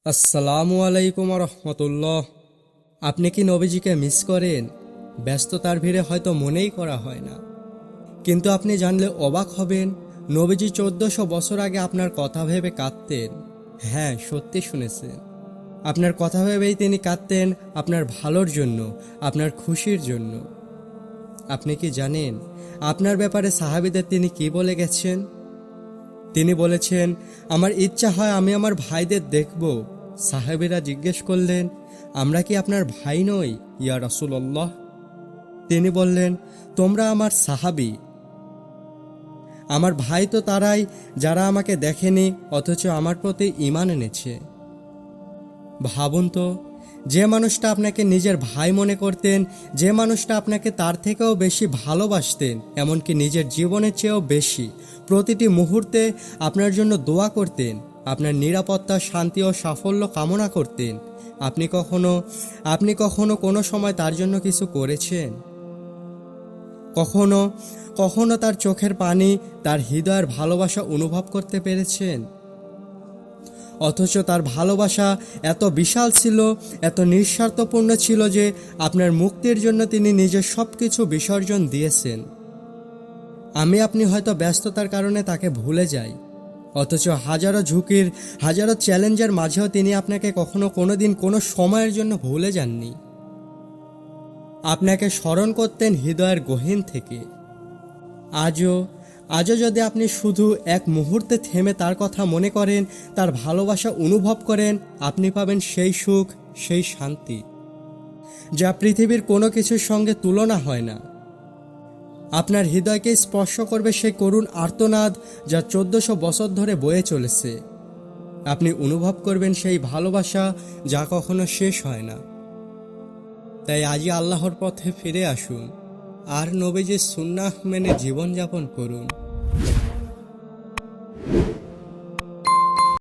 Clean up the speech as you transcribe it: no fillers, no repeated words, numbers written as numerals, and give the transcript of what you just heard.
আসসালামু আলাইকুম রহমতুল্লাহ। আপনি কি নবীজিকে মিস করেন? ব্যস্ততার ভিড়ে হয়তো মনেই করা হয় না, কিন্তু আপনি জানলে অবাক হবেন, নবীজি 1400 বছর আগে আপনার কথা ভেবে কাঁদতেন। হ্যাঁ, সত্যি শুনেছেন। আপনার কথা ভেবেই তিনি কাঁদতেন, আপনার ভালোর জন্য, আপনার খুশির জন্য। আপনি কি জানেন আপনার ব্যাপারে সাহাবীদের তিনি কি বলে গেছেন? তিনি বলেছেন, আমার ইচ্ছা হয় আমি আমার ভাইদের দেখব। সাহাবীরা জিজ্ঞেস করলেন, আমরা কি আপনার ভাই নই ইয়া রাসূলুল্লাহ? তিনি বললেন, তোমরা আমার সাহাবী। আমার ভাই তো তারাই যারা আমাকে দেখেনি অথচ আমার প্রতি ঈমান এনেছে। ভাবুন তো, যে মানুষটা আপনাকে নিজের ভাই মনে করতেন, যে মানুষটা আপনাকে তার থেকেও বেশি ভালোবাসতেন, এমনকি নিজের জীবনের চেয়েও বেশি, প্রতিটি মুহূর্তে আপনার জন্য দোয়া করতেন, আপনার নিরাপত্তা, শান্তি ও সাফল্য কামনা করতেন, আপনি কখনো কোনো সময় তার জন্য কিছু করেছেন? কখনো কখনো তার চোখের পানি, তার হৃদয়ের ভালোবাসা অনুভব করতে পেরেছেন? অথচ তার ভালোবাসা এত বিশাল ছিল, এত নিঃস্বার্থপূর্ণ ছিল যে আপনার মুক্তির জন্য তিনি নিজের সব কিছু বিসর্জন দিয়েছেন। আপনি হয়তো ব্যস্ততার কারণে তাকে ভুলে যাই, অথচ হাজারো ঝুঁকির, হাজারো চ্যালেঞ্জের মাঝেও তিনি আপনাকে কখনো কোনোদিন কোনো সময়ের জন্য ভুলে যাননি। আপনাকে স্মরণ করতেন হৃদয়ের গহীন থেকে। আজও যদি আপনি শুধু এক মুহূর্তে থেমে তার কথা মনে করেন, তার ভালোবাসা অনুভব করেন, আপনি পাবেন সেই সুখ, সেই শান্তি যা পৃথিবীর কোনো কিছুর সঙ্গে তুলনা হয় না। আপনার হৃদয়কে স্পর্শ করবে সেই করুণ আর্তনাদ যা 1400 বছর ধরে বয়ে চলেছে। আপনি অনুভব করবেন সেই ভালোবাসা যা কখনো শেষ হয় না। তাই আজই আল্লাহর পথে ফিরে আসুন আর নবীজির সুন্নাহ মেনে জীবনযাপন করুন।